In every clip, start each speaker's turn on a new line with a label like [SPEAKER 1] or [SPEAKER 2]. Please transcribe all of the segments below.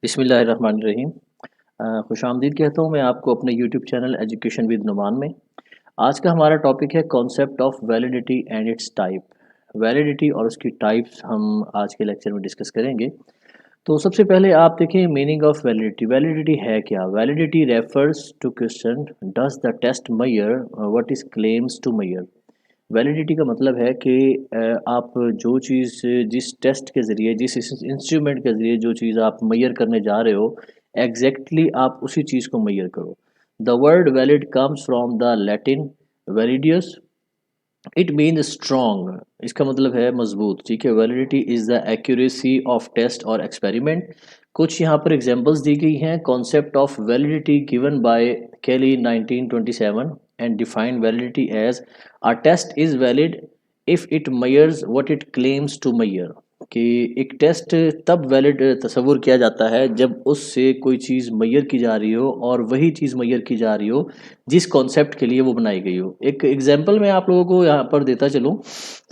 [SPEAKER 1] बिस्मिल्लाहिर्रहमानिर्रहीम। खुशामदीद कहता हूँ मैं आपको अपने YouTube channel education with Numan में। आज का हमारा टॉपिक है concept of validity and its type. Validity और उसकी टाइप्स हम आज के लेक्चर में डिस्कस करेंगे। तो सबसे पहले आप देखें मीनिंग ऑफ वैलिडिटी। वैलिडिटी है क्या? Validity refers to question does the test measure what is claims to measure. Validity का मतलब है कि आप जो चीज़ जिस टेस्ट के ज़रिए जिस इंस्ट्रूमेंट के ज़रिए जो चीज़ आप मैयर करने जा रहे हो एग्जैक्टली आप उसी चीज़ को मैयर करो। The word valid comes from the Latin validus. It mean strong. इसका मतलब है मजबूत। ठीक है। Validity is the accuracy of test और एक्सपेरिमेंट। कुछ यहाँ पर एग्जांपल्स दी गई हैं। Concept of validity given by Kelly 1927 and defined validity as a test is valid if it measures what it claims to measure. कि एक टेस्ट तब वैलिड तस्वुर किया जाता है जब उससे कोई चीज़ मैयर की जा रही हो और वही चीज़ मैयर की जा रही हो जिस कॉन्सेप्ट के लिए वो बनाई गई हो। एक एग्जांपल मैं आप लोगों को यहाँ पर देता चलूँ।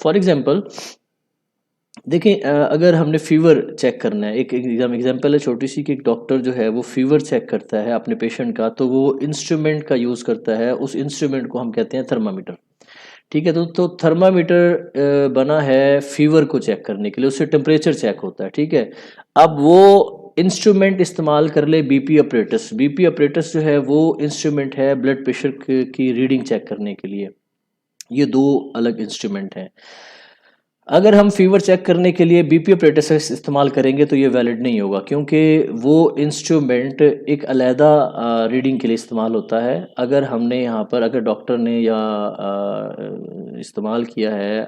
[SPEAKER 1] फॉर एग्जांपल देखिए, अगर हमने फीवर चेक करना है, एक एग्जांपल है छोटी सी कि एक डॉक्टर जो है वो फीवर चेक करता है अपने पेशेंट का, तो वो इंस्ट्रूमेंट का यूज़ करता है। उस इंस्ट्रूमेंट को हम कहते हैं थर्मामीटर। ठीक है। तो थर्मामीटर बना है फीवर को चेक करने के लिए, उससे टेम्परेचर चेक होता है। ठीक है। अब वो इंस्ट्रूमेंट इस्तेमाल कर ले बीपी अपरेटस। बीपी अपरेटस जो है वो इंस्ट्रूमेंट है ब्लड प्रेशर की रीडिंग चेक करने के लिए। ये दो अलग इंस्ट्रूमेंट हैं। अगर हम फीवर चेक करने के लिए बीपी ऑपरेटर इस्तेमाल करेंगे तो ये वैलिड नहीं होगा, क्योंकि वो इंस्ट्रूमेंट एक अलहदा रीडिंग के लिए इस्तेमाल होता है। अगर हमने यहाँ पर अगर डॉक्टर ने या इस्तेमाल किया है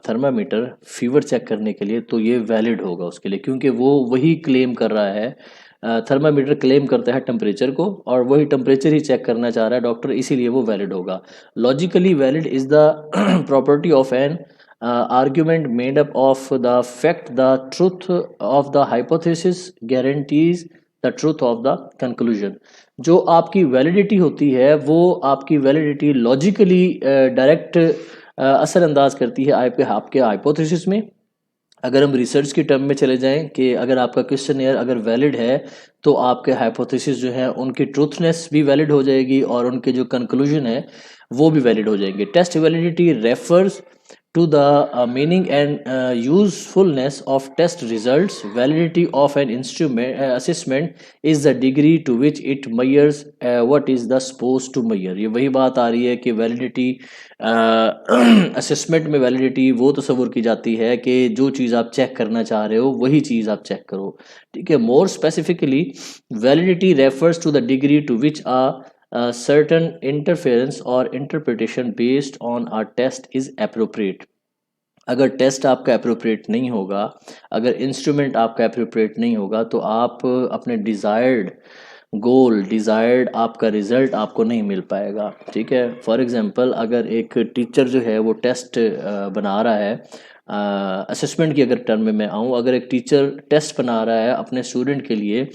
[SPEAKER 1] थर्मामीटर फीवर चेक करने के लिए, तो ये वैलिड होगा उसके लिए, क्योंकि वो वही क्लेम कर रहा है। थर्मामीटर क्लेम करता है टेम्परेचर को और वही टेम्परेचर ही चेक करना चाह रहा है डॉक्टर, इसीलिए वो वैलिड होगा। Logically valid is the property of an argument made up of the fact the truth of the hypothesis guarantees the truth of the conclusion। जो आपकी वैलिडिटी होती है वो आपकी वैलिडिटी लॉजिकली डायरेक्ट असरअंदाज करती है आपके आपके हाइपोथेसिस में। अगर हम रिसर्च की टर्म में चले जाएं कि अगर आपका क्वेश्चनियर अगर वैलिड है तो आपके हाइपोथेसिस जो है उनकी ट्रूथनेस भी वैलिड हो जाएगी और उनके जो कंक्लूजन है वो भी वैलिड हो जाएंगे। Test validity refers to the meaning and usefulness of test results। Validity of an instrument assessment is the degree to which it measures what is the supposed to measure। ये वही बात आ रही है कि वैलिडिटी असेसमेंट में validity वो तस्वुर की जाती है कि जो चीज़ आप चेक करना चाह रहे हो वही चीज़ आप चेक करो। ठीक है। More specifically validity refers to the degree to which certain interference or interpretation based on a test is appropriate। अगर टेस्ट आपका अप्रोप्रिएट नहीं होगा, अगर इंस्ट्रूमेंट आपका अप्रोप्रिएट नहीं होगा, तो आप अपने डिज़ायर्ड गोल डिज़ायर्ड आपका रिज़ल्ट आपको नहीं मिल पाएगा। ठीक है। फॉर एग्ज़ाम्पल अगर एक टीचर जो है वो टेस्ट बना रहा है, असेसमेंट की अगर टर्म में मैं आऊँ, अगर एक टीचर टेस्ट बना रहा है अपने स्टूडेंट के लिए,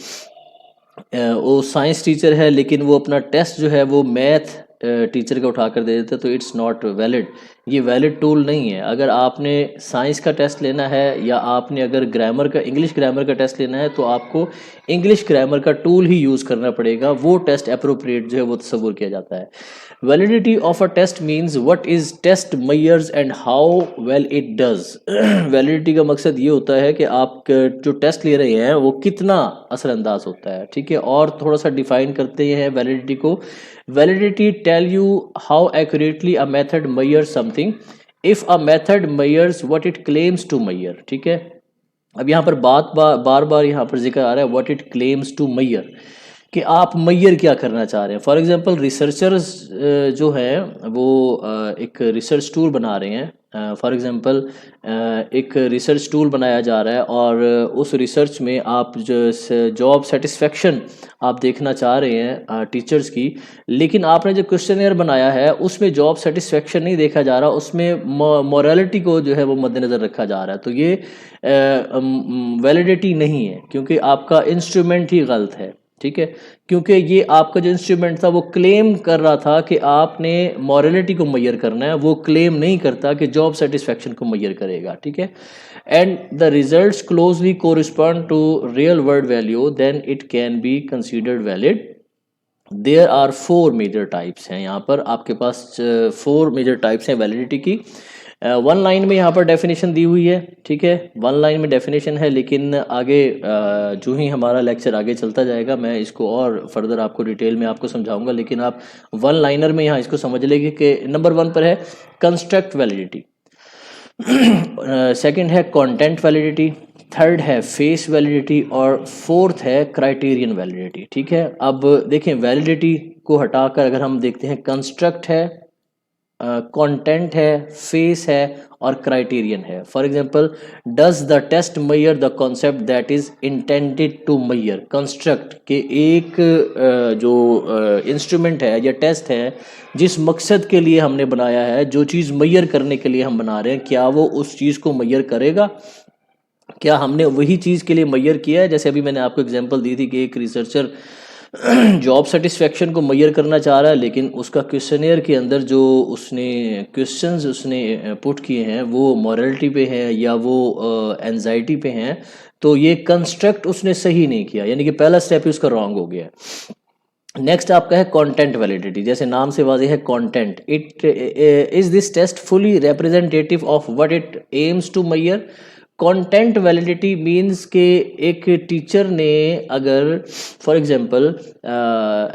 [SPEAKER 1] वो साइंस टीचर है लेकिन वो अपना टेस्ट जो है वो मैथ टीचर का उठा कर दे देता है, तो इट्स नॉट वैलिड। ये वैलिड टूल नहीं है। अगर आपने साइंस का टेस्ट लेना है या आपने अगर ग्रामर का इंग्लिश ग्रामर का टेस्ट लेना है तो आपको इंग्लिश ग्रामर का टूल ही यूज़ करना पड़ेगा। वो टेस्ट अप्रोप्रिएट जो है वो तस्वुर किया जाता है। Validity of a test means what is test measures and how well it does. Validity का मकसद ये होता है कि आप जो टेस्ट ले रहे हैं वो कितना असरअंदाज होता है। ठीक है। और थोड़ा सा डिफाइन करते हैं वैलिडिटी को। Validity tell you how accurately a method measures something if a method measures what it claims to measure. ठीक है। अब यहाँ पर बार बार यहाँ पर जिक्र आ रहा है what it claims to measure, कि आप मैयर क्या करना चाह रहे हैं। फॉर एग्जांपल रिसर्चर्स जो हैं वो एक रिसर्च टूल बना रहे हैं। फॉर एग्जांपल एक रिसर्च टूल बनाया जा रहा है और उस रिसर्च में आप जो जॉब सेटिस्फेक्शन आप देखना चाह रहे हैं टीचर्स की, लेकिन आपने जो क्वेश्चनियर बनाया है उसमें जॉब सेटिस्फेक्शन नहीं देखा जा रहा, उसमें मॉरलिटी को जो है वो मद्देनज़र रखा जा रहा है। तो ये वैलिडिटी नहीं है, क्योंकि आपका इंस्ट्रूमेंट ही गलत है। ठीक है, क्योंकि ये आपका जो इंस्ट्रूमेंट था वो क्लेम कर रहा था कि आपने मॉरलिटी को मैयर करना है, वो क्लेम नहीं करता कि जॉब सेटिस्फेक्शन को मैयर करेगा। ठीक है, and the results closely correspond to real world value, then it can be considered valid. There are 4 major types हैं, यहाँ पर आपके पास 4 मेजर टाइप्स हैं वैलिडिटी की। वन लाइन में यहाँ पर डेफिनेशन दी हुई है। ठीक है, वन लाइन में डेफिनेशन है, लेकिन आगे जो ही हमारा लेक्चर आगे चलता जाएगा मैं इसको और फर्दर आपको डिटेल में आपको समझाऊंगा, लेकिन आप वन लाइनर में यहाँ इसको समझ लेंगे कि नंबर 1 पर है कंस्ट्रक्ट वैलिडिटी, सेकंड है कंटेंट वैलिडिटी, थर्ड है फेस वैलिडिटी और फोर्थ है क्राइटेरियन वैलिडिटी। ठीक है, अब देखें वैलिडिटी को हटाकर अगर हम देखते हैं कंस्ट्रक्ट है, कंटेंट है, फेस है और क्राइटेरियन है। For example, does the test measure the concept that is intended to measure. Construct के एक जो इंस्ट्रूमेंट है या टेस्ट है जिस मकसद के लिए हमने बनाया है, जो चीज़ मैयर करने के लिए हम बना रहे हैं, क्या वो उस चीज़ को मैयर करेगा, क्या हमने वही चीज़ के लिए मैयर किया है। जैसे अभी मैंने आपको एग्जांपल दी थी कि एक रिसर्चर जॉब सेटिस्फेक्शन को मैयर करना चाह रहा है, लेकिन उसका क्वेश्चनेयर के अंदर जो उसने क्वेश्चंस उसने पुट किए हैं वो मॉरलिटी पे हैं या वो एंजाइटी पे हैं, तो ये कंस्ट्रक्ट उसने सही नहीं किया, यानी कि पहला स्टेप ही उसका रॉन्ग हो गया। नेक्स्ट आपका है कंटेंट वैलिडिटी, जैसे नाम से वाज़ेह है content. It is this test fully representative of what it aims to measure. Content validity means के एक टीचर ने अगर फॉर एग्जांपल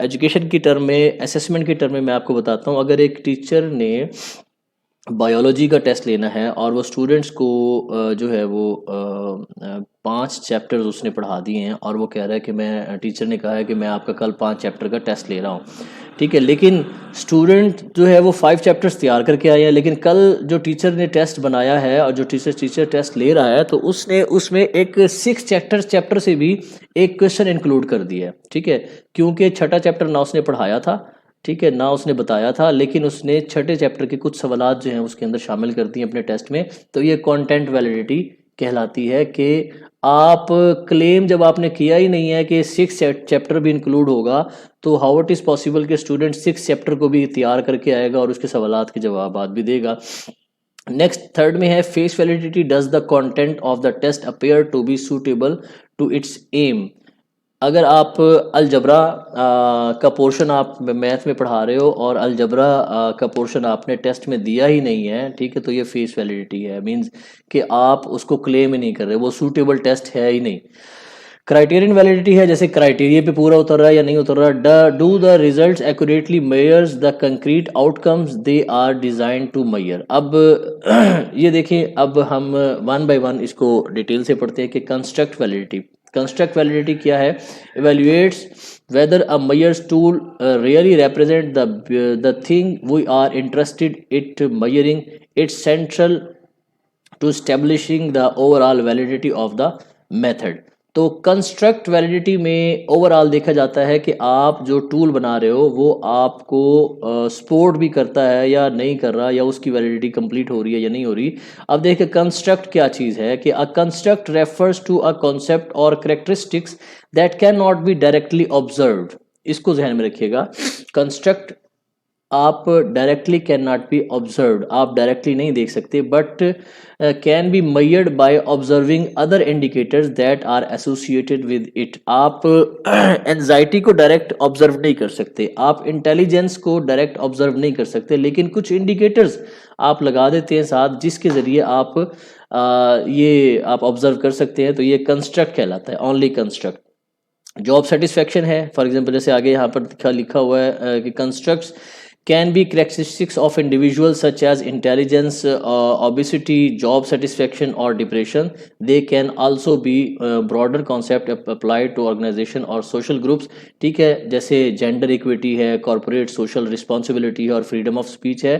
[SPEAKER 1] एजुकेशन की टर्म में, असेसमेंट की टर्म में मैं आपको बताता हूँ, अगर एक टीचर ने बायोलॉजी का टेस्ट लेना है और वो स्टूडेंट्स को जो है वो 5 चैप्टर्स उसने पढ़ा दिए हैं और वो कह रहा है कि मैं, टीचर ने कहा है कि मैं आपका कल 5 चैप्टर का टेस्ट ले रहा हूँ। ठीक है, लेकिन स्टूडेंट जो है वो 5 चैप्टर्स तैयार करके आए हैं, लेकिन कल जो टीचर ने टेस्ट बनाया है और जो टीचर टेस्ट ले रहा है, तो उसने उसमें एक 6 चैप्टर से भी एक क्वेश्चन इंक्लूड कर दिया है। ठीक है, क्योंकि छठा चैप्टर ना उसने पढ़ाया था, ठीक है, ना उसने बताया था, लेकिन उसने छठे चैप्टर के कुछ सवालात जो हैं उसके अंदर शामिल कर दिए अपने टेस्ट में, तो ये कंटेंट वैलिडिटी कहलाती है कि आप क्लेम जब आपने किया ही नहीं है कि 6 चैप्टर भी इंक्लूड होगा, तो हाउ इट इज़ पॉसिबल कि स्टूडेंट 6 चैप्टर को भी तैयार करके आएगा और उसके सवालात के जवाब भी देगा। नेक्स्ट थर्ड में है face validity, does the content of the test appear to be suitable to its aim. अगर आप अलजबरा का पोर्शन आप मैथ में पढ़ा रहे हो और अलजबरा का पोर्शन आपने टेस्ट में दिया ही नहीं है, ठीक है, तो ये फेस वैलिडिटी है, मींस कि आप उसको क्लेम ही नहीं कर रहे, वो सूटेबल टेस्ट है ही नहीं। क्राइटेरियन वैलिडिटी है, जैसे क्राइटेरिया पे पूरा उतर रहा है या नहीं उतर रहा। Do the results accurately measures the concrete outcomes they are design to measure. अब ये देखिए, अब हम वन बाय वन इसको डिटेल से पढ़ते हैं कि कंस्ट्रक्ट वैलिडिटी। कंस्ट्रक्ट वैलिडिटी क्या है? Evaluates whether a Meyer's tool really represent the thing we are interested it measuring. It's central to establishing the overall validity of the method. तो construct validity में overall देखा जाता है कि आप जो टूल बना रहे हो वो आपको सपोर्ट भी करता है या नहीं कर रहा, या उसकी वैलिडिटी कंप्लीट हो रही है या नहीं हो रही। अब देखिए कंस्ट्रक्ट क्या चीज़ है कि a construct refers to a concept और characteristics that can not be directly observed. इसको ध्यान में रखिएगा, कंस्ट्रक्ट आप directly can not be observed, आप डायरेक्टली नहीं देख सकते, but can be measured by observing other indicators that are associated with it. आप एंजाइटी को डायरेक्ट ऑब्जर्व नहीं कर सकते, आप इंटेलिजेंस को डायरेक्ट ऑब्जर्व नहीं कर सकते, लेकिन कुछ इंडिकेटर्स आप लगा देते हैं साथ जिसके ज़रिए आप ये आप ऑब्जर्व कर सकते हैं, तो ये कंस्ट्रक्ट कहलाता है, ओनली कंस्ट्रक्ट। जॉब सेटिस्फेक्शन है, फॉर एग्जांपल जैसे आगे यहाँ पर लिखा हुआ है कि constructs can be characteristics of individuals such as intelligence, obesity, job satisfaction or depression. They can also be broader concept applied to organization or social groups. ठीक है, जैसे जेंडर इक्विटी है, कॉर्पोरेट सोशल रिस्पॉन्सिबिलिटी है और freedom of speech है।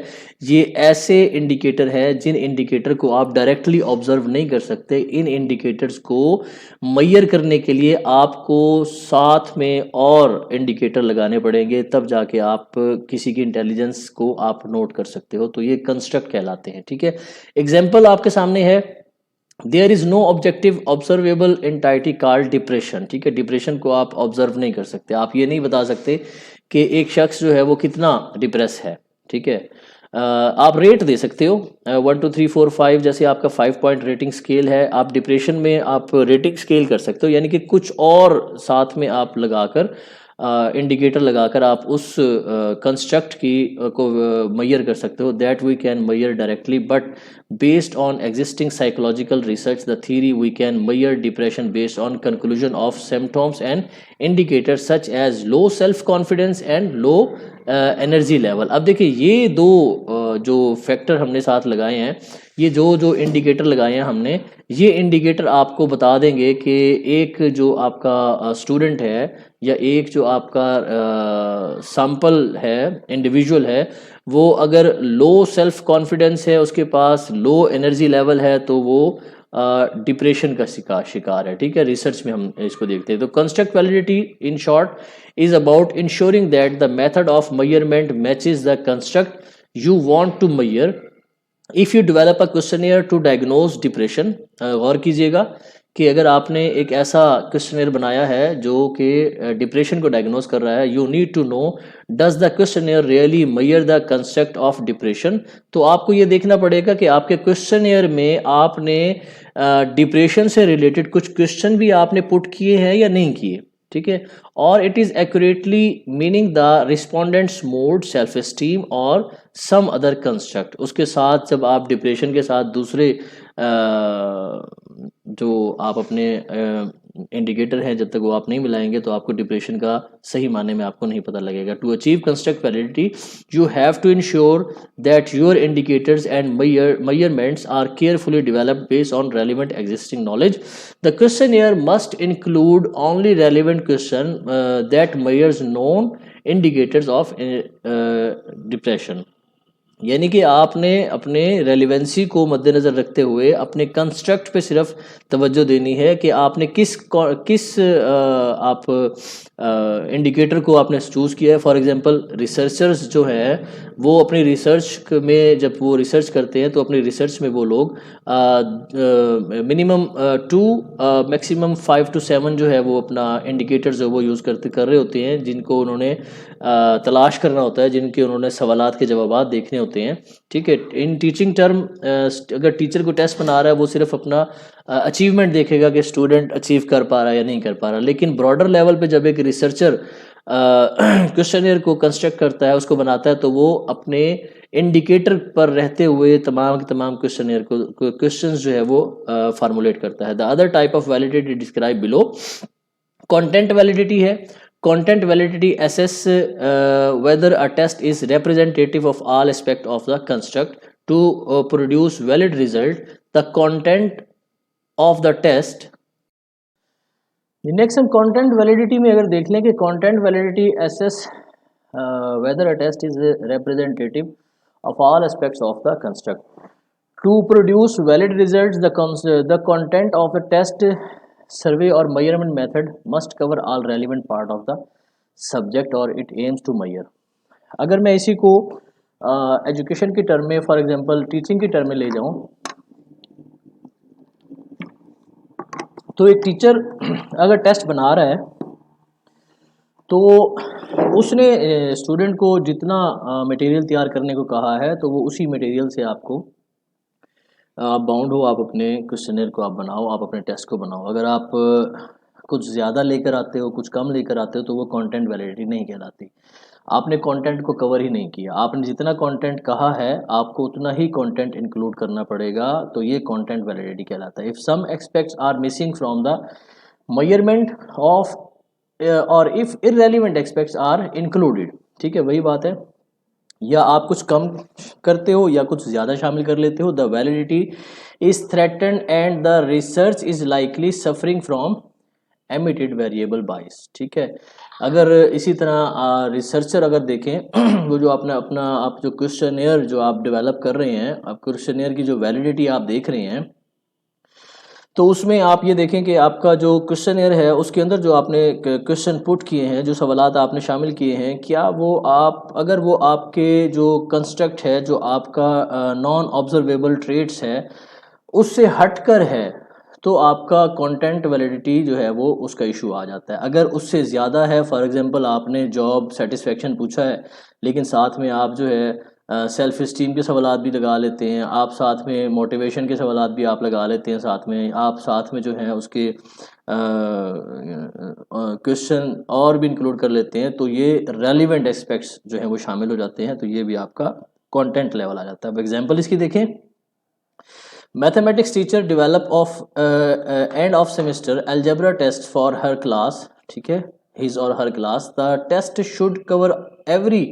[SPEAKER 1] ये ऐसे indicator है जिन इंडिकेटर को आप डायरेक्टली ऑब्जर्व नहीं कर सकते। इन इंडिकेटर्स को मैयर करने के लिए आपको साथ में और इंडिकेटर लगाने पड़ेंगे, तब जाके आप किसी की इंटेलिजेंस को आप नोट कर सकते हो, तो ये कंस्ट्रक्ट कहलाते हैं। ठीक है, एग्जाम्पल आपके सामने है there is no objective observable entity called depression. ठीक है, डिप्रेशन को आप ऑब्जर्व नहीं कर सकते, आप ये नहीं बता सकते कि एक शख्स जो है वो कितना डिप्रेस है। ठीक है, आप रेट दे सकते हो 1 2 3 4 5, जैसे आपका 5 पॉइंट रेटिंग स्केल है, आप डिप्रेशन में आप रेटिंग स्केल कर सकते हो, यानी कि कुछ और साथ में आप लगाकर इंडिकेटर लगाकर आप उस कंस्ट्रक्ट की को मैयर कर सकते हो, that we can measure directly, but based on existing psychological research the theory we can measure depression based on conclusion of symptoms and indicators such as low self confidence and low energy level. अब देखिए ये दो जो factor हमने साथ लगाए हैं, ये जो जो इंडिकेटर लगाए हैं हमने, ये इंडिकेटर आपको बता देंगे कि एक जो आपका स्टूडेंट है या एक जो आपका सैंपल है, इंडिविजुअल है, वो अगर लो सेल्फ कॉन्फिडेंस है, उसके पास लो एनर्जी लेवल है, तो वो डिप्रेशन का शिकार है। ठीक है, रिसर्च में हम इसको देखते हैं। तो construct validity in short is about ensuring that the method of measurement matches the construct you want to measure. If you develop a questionnaire to diagnose depression, गौर कीजिएगा कि अगर आपने एक ऐसा क्वेश्चनियर बनाया है जो कि डिप्रेशन को डायग्नोज कर रहा है, you need to know does the questionnaire really measure the concept of depression. तो आपको ये देखना पड़ेगा कि आपके क्वेश्चनियर में आपने डिप्रेशन से रिलेटेड कुछ क्वेश्चन भी आपने पुट किए हैं या नहीं किए। ठीक है, और it is accurately meaning the respondents mood, self esteem और सम अदर कंस्ट्रक्ट। उसके साथ जब आप डिप्रेशन के साथ दूसरे जो आप अपने इंडिकेटर हैं, जब तक वो आप नहीं मिलाएंगे तो आपको डिप्रेशन का सही माने में आपको नहीं पता लगेगा। To achieve construct validity you have to ensure that your indicators and measurements are carefully developed based on relevant existing knowledge. The questionnaire must include only relevant question that measures known indicators of depression। यानी कि आपने अपने relevancy को मद्देनज़र रखते हुए अपने construct पे सिर्फ तवज्जो देनी है कि आपने किस आप इंडिकेटर को आपने चूज़ किया है। फॉर एग्जांपल रिसर्चर्स जो है वो अपनी रिसर्च में जब वो रिसर्च करते हैं तो अपनी रिसर्च में वो लोग मिनिमम 2 मैक्सिमम 5 to 7 जो है वो अपना इंडिकेटर जो वो यूज़ कर रहे होते हैं, जिनको उन्होंने तलाश करना होता है, जिनके उन्होंने सवालात के जवाब देखने होते हैं। ठीक है, इन टीचिंग टर्म अगर टीचर को टेस्ट बना रहा है वो सिर्फ अपना अचीवमेंट देखेगा कि स्टूडेंट अचीव कर पा रहा है या नहीं कर पा रहा, लेकिन ब्रॉडर लेवल पे जब एक रिसर्चर क्वेश्चनियर को कंस्ट्रक्ट करता है, उसको बनाता है, तो वो अपने इंडिकेटर पर रहते हुए तमाम के तमाम क्वेश्चनियर को क्वेश्चंस जो है वो फार्मुलेट करता है। The other type of validity describe below. Content validity है। Content validity assess whether a test is representative of all aspect of the construct to produce valid result. The content of the test। Next हम content validity में अगर देख लें कि content validity assess whether a test is representative of all aspects of the construct to produce valid results. The content of the test survey or measurement method must cover all relevant part of the subject or it aims to measure। अगर मैं इसी को education की term में, for example teaching की term में ले जाऊं, तो एक टीचर अगर टेस्ट बना रहा है तो उसने स्टूडेंट को जितना मटेरियल तैयार करने को कहा है, तो वो उसी मटेरियल से आपको आप बाउंड हो, आप अपने क्वेश्चनर को आप बनाओ, आप अपने टेस्ट को बनाओ। अगर आप कुछ ज़्यादा लेकर आते हो, कुछ कम लेकर आते हो, तो वो कंटेंट वैलिडिटी नहीं कहलाती। आपने कंटेंट को कवर ही नहीं किया, आपने जितना कंटेंट कहा है आपको उतना ही कंटेंट इंक्लूड करना पड़ेगा, तो ये कंटेंट वैलिडिटी कहलाता है। If some aspects are missing from the measurement of और if irrelevant aspects are included. ठीक है, वही बात है, या आप कुछ कम करते हो या कुछ ज़्यादा शामिल कर लेते हो। The validity is threatened and the research is likely suffering from emitted variable बाइस। ठीक है, अगर इसी तरह रिसर्चर अगर देखें वो जो अपना आप जो क्वेश्चनियर जो आप डेवलप कर रहे हैं, आप क्वेश्चनियर की जो वैलिडिटी आप देख रहे हैं, तो उसमें आप ये देखें कि आपका जो क्वेश्चनियर है उसके अंदर जो आपने क्वेश्चन पुट किए हैं, जो सवालात आपने शामिल किए हैं, क्या वो आप अगर वो आपके जो कंस्ट्रक्ट है, जो आपका नॉन ऑब्जर्वेबल ट्रेट्स है, उससे हटकर है तो आपका कंटेंट वैलिडिटी जो है वो उसका इशू आ जाता है। अगर उससे ज़्यादा है, फॉर एग्जांपल आपने जॉब सेटिस्फेक्शन पूछा है लेकिन साथ में आप जो है सेल्फ इस्टीम के सवालात भी लगा लेते हैं, आप साथ में मोटिवेशन के सवालात भी आप लगा लेते हैं, साथ में आप साथ में जो है उसके क्वेश्चन और भी इंक्लूड कर लेते हैं, तो ये रेलिवेंट एस्पेक्ट्स जो हैं वो शामिल हो जाते हैं, तो ये भी आपका कंटेंट लेवल आ जाता है। अब एग्जांपल इसकी देखें, mathematics teacher develop of and of semester algebra test for her class, ठीक है, हिज और her class, the test should cover every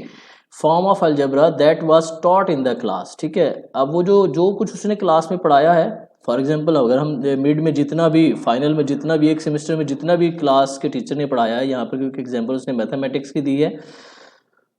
[SPEAKER 1] form of algebra that was taught in the class, ठीक है। अब वो जो जो कुछ उसने क्लास में पढ़ाया है, फॉर एग्जांपल अगर हम मिड में जितना भी, फाइनल में जितना भी, एक सेमेस्टर में जितना भी क्लास के टीचर ने पढ़ाया है, यहाँ पर क्योंकि एग्जांपल उसने मैथमेटिक्स की दी है,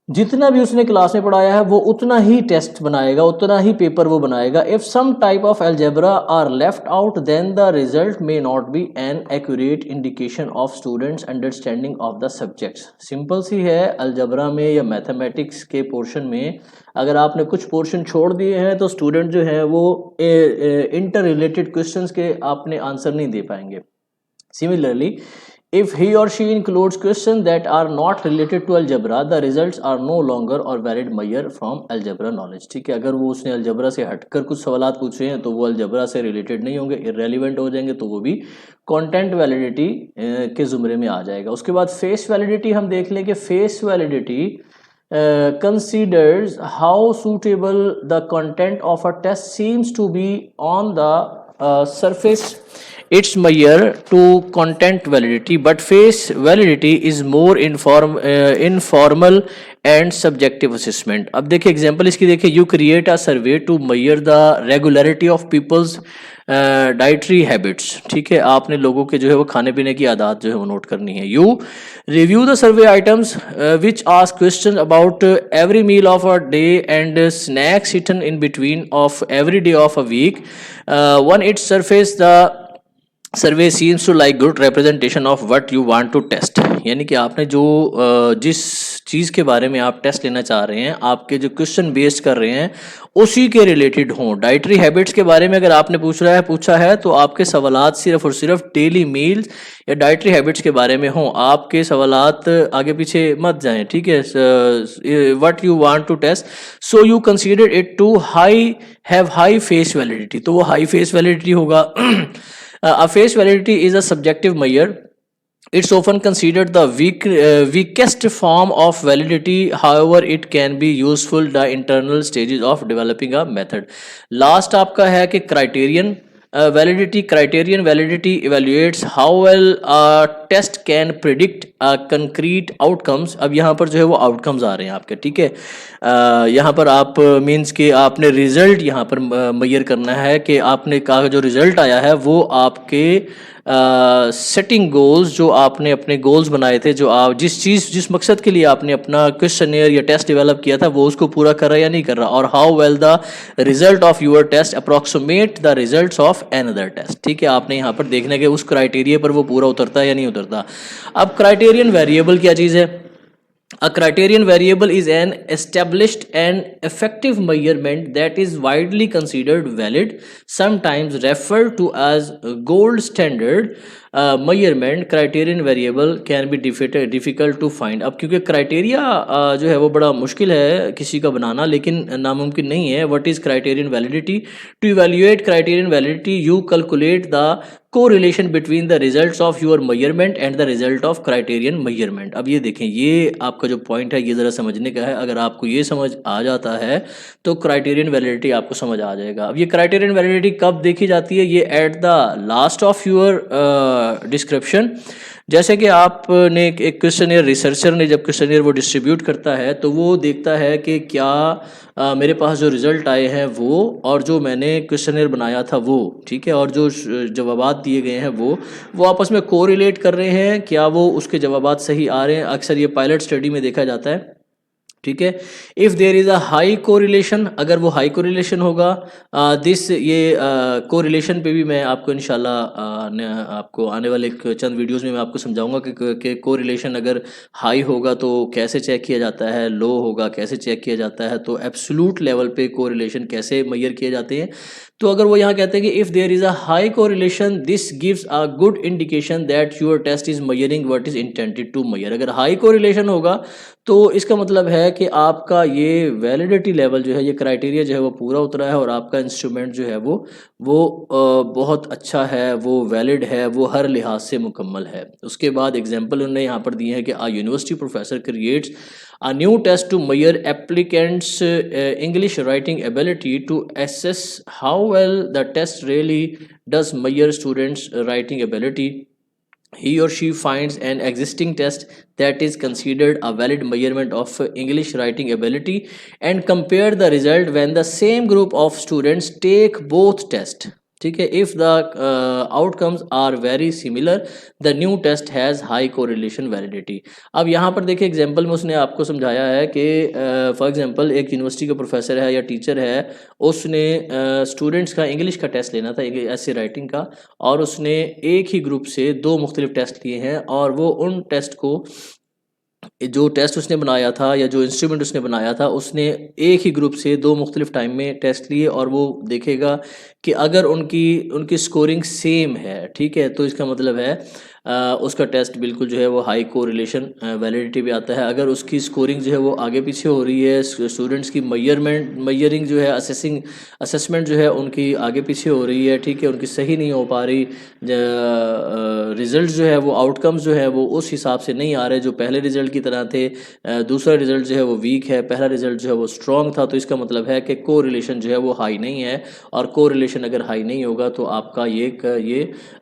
[SPEAKER 1] जितना भी उसने क्लास में पढ़ाया है वो उतना ही टेस्ट बनाएगा, उतना ही पेपर वो बनाएगा। If some type of algebra are left out then the result may not be an accurate indication of students understanding of the subjects. Simple सी है, अलजेब्रा में या मैथमेटिक्स के पोर्शन में अगर आपने कुछ पोर्शन छोड़ दिए हैं तो स्टूडेंट जो है वो इंटर रिलेटेड क्वेश्चंस के आपने आंसर नहीं दे पाएंगे। Similarly, if he or she includes questions that are not related to algebra, the results are no longer or valid measure from algebra knowledge, ठीक है। अगर वो उसने अलजेब्रा से हटकर कुछ सवालात पूछे हैं तो वो अलजेब्रा से रिलेटेड नहीं होंगे, इररेलेवेंट हो जाएंगे, तो वो भी कंटेंट वैलिडिटी के जुमरे में आ जाएगा। उसके बाद फेस वैलिडिटी हम देख लें कि face validity considers how suitable the content of a test seems to be on the surface. Its measure to content validity, but face validity is more informal and subjective assessment. अब देखिए example इसकी देखिए, you create a survey to measure the regularity of people's dietary habits, ठीक है, आपने लोगों के जो है वो खाने पीने की आदत जो है वो नोट करनी है। You review the survey items which ask question about every meal of a day and snacks eaten in between of every day of a week, on its surface the survey seems to like good representation of what you want to test. यानी कि आपने जो जिस चीज़ के बारे में आप test लेना चाह रहे हैं, आपके जो क्वेश्चन बेस्ड कर रहे हैं उसी के रिलेटेड हों। डाइटरी हैबिट्स के बारे में अगर आपने पूछा है तो आपके सवालात सिर्फ और सिर्फ डेली मील्स या डाइटरी हैबिट्स के बारे में हों, आपके सवालात आगे पीछे मत जाएं, ठीक है। What you want to test, so you consider it to have high face validity, तो वो हाई फेस वैलिडिटी होगा। A face validity is a subjective measure. It's often considered the weakest form of validity. However, it can be useful the internal stages of developing a method. Last आपका है कि criterion validity. Criterion validity evaluates how well a test can predict concrete outcomes. अब यहाँ पर जो है वो outcomes आ रहे हैं आपके, ठीक है। यहाँ पर आप मीन्स कि आपने रिजल्ट यहाँ पर मेजर करना है कि आपने कहा जो रिजल्ट आया है वो आपके सेटिंग गोल्स, जो आपने अपने गोल्स बनाए थे, जो आप जिस मकसद के लिए आपने अपना क्वेश्चनियर या टेस्ट डेवलप किया था वो उसको पूरा कर रहा है या नहीं कर रहा, और how well the result of your test approximate the results of another test, ठीक है। आपने यहाँ पर देखना है कि उस क्राइटेरिया पर वो पूरा उतरता है या नहीं उतरता। अब क्राइटेरियन वेरिएबल क्या चीज़ है? A criterion variable is an established and effective measurement that is widely considered valid, sometimes referred to as gold standard measurement. Criterion variable can be difficult to find. अब क्योंकि क्राइटेरिया जो है वो बड़ा मुश्किल है किसी का बनाना, लेकिन नामुमकिन नहीं है। What is criterion validity? To evaluate criterion validity, you calculate the correlation between the results of your measurement and the result of criterion measurement. अब ये देखें, ये आपका जो पॉइंट है ये ज़रा समझने का है। अगर आपको ये समझ आ जाता है तो क्राइटेरियन वैलिडिटी आपको समझ आ जाएगा। अब ये क्राइटेरियन वैलिडिटी कब देखी जाती है? ये at the last of your description. जैसे कि आपने एक क्वेश्चनियर, रिसर्चर ने जब क्वेश्चनियर वो डिस्ट्रीब्यूट करता है तो वो देखता है कि क्या मेरे पास जो रिज़ल्ट आए हैं वो और जो मैंने क्वेश्चनियर बनाया था वो, ठीक है, और जो जवाबात दिए गए हैं वो आपस में कोरिलेट कर रहे हैं, क्या वो उसके जवाबात सही आ रहे हैं। अक्सर ये पायलट स्टडी में देखा जाता है, ठीक है। If there is a high correlation, अगर वो हाई कोरिलेशन होगा, दिस ये कोरिलेशन पे भी मैं आपको इंशाल्लाह आपको आने वाले चंद वीडियोस में मैं आपको समझाऊंगा कि कोरिलेशन अगर हाई होगा तो कैसे चेक किया जाता है, लो होगा कैसे चेक किया जाता है, तो एब्सोल्यूट लेवल पे कोरिलेशन कैसे मेजर किए जाते हैं। तो अगर वो यहाँ कहते हैं कि if there is a high correlation this gives a good indication that your test is measuring what is intended to measure. अगर हाई कोरिलेशन होगा तो इसका मतलब है कि आपका ये वैलिडिटी लेवल जो है, ये क्राइटेरिया जो है वो पूरा उतरा है और आपका इंस्ट्रूमेंट जो है वो बहुत अच्छा है, वो वैलिड है, वो हर लिहाज से मुकम्मल है। उसके बाद एग्जांपल उन्होंने यहाँ पर दिए हैं कि a university professor creates a new test to measure applicants' English writing ability to assess how well the test really does measure students' writing ability. He or she finds an existing test that is considered a valid measurement of English writing ability and compare the result when the same group of students take both tests. ठीक है, if the outcomes are very similar the new test has high correlation validity. अब यहाँ पर देखिए example में उसने आपको समझाया है कि फॉर एग्जांपल एक यूनिवर्सिटी का प्रोफेसर है या टीचर है, उसने स्टूडेंट्स का इंग्लिश का टेस्ट लेना था, ऐसे राइटिंग का, और उसने एक ही ग्रुप से दो मुख्तलिफ टेस्ट लिए हैं और वो उन टेस्ट को, जो टेस्ट उसने बनाया था या जो इंस्ट्रूमेंट उसने बनाया था, उसने एक ही ग्रुप से दो मुख्तलिफ टाइम में टेस्ट लिए और वो देखेगा कि अगर उनकी उनकी स्कोरिंग सेम है, ठीक है, तो इसका मतलब है उसका टेस्ट बिल्कुल जो है वो हाई कोरिलेशन वैलिडिटी भी आता है। अगर उसकी स्कोरिंग जो है वो आगे पीछे हो रही है, स्टूडेंट्स की मयरिंग जो है, असेसमेंट जो है उनकी आगे पीछे हो रही है, ठीक है, उनकी सही नहीं हो पा रही, रिज़ल्ट जो है वो, आउटकम्स जो है वो उस हिसाब से नहीं आ रहे जो पहले रिज़ल्ट की तरह थे, दूसरा रिज़ल्ट जो है वो वीक है, पहला रिज़ल्ट जो है वो स्ट्रॉन्ग था, तो इसका मतलब है कि कोरिलेशन जो है वो हाई नहीं है। और कोरिलेशन अगर हाई नहीं होगा तो आपका ये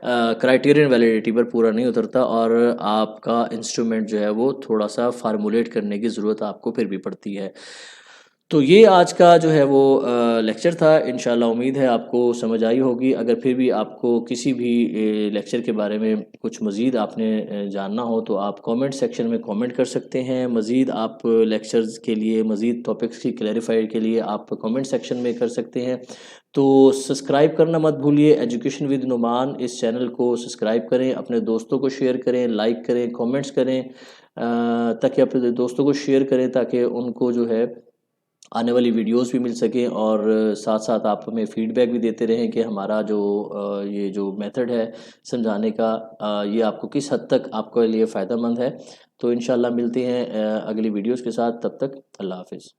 [SPEAKER 1] क्राइटेरियन वैलिडिटी पर पूरा नहीं उतरता और आपका इंस्ट्रूमेंट जो है वो थोड़ा सा फार्मूलेट करने की ज़रूरत आपको फिर भी पड़ती है। तो ये आज का जो है वो लेक्चर था। इंशाल्लाह उम्मीद है आपको समझ आई होगी। अगर फिर भी आपको किसी भी लेक्चर के बारे में कुछ मज़ीद आपने जानना हो तो आप कमेंट सेक्शन में कमेंट कर सकते हैं। मज़ीद आप लेक्चर्स के लिए, मज़ीद टॉपिक्स की क्लैरिफाई के लिए आप कमेंट सेक्शन में कर सकते हैं। तो सब्सक्राइब करना मत भूलिए, एजुकेशन विद नुमान इस चैनल को सब्सक्राइब करें, अपने दोस्तों को शेयर करें, लाइक करें, कमेंट्स करें, ताकि अपने दोस्तों को शेयर करें ताकि उनको जो है आने वाली वीडियोस भी मिल सकें और साथ साथ आप हमें फीडबैक भी देते रहें कि हमारा जो ये जो मेथड है समझाने का, ये आपको किस हद तक आपके लिए फ़ायदेमंद है। तो इंशाल्लाह मिलते हैं अगली वीडियोस के साथ, तब तक अल्लाह हाफ़िज़।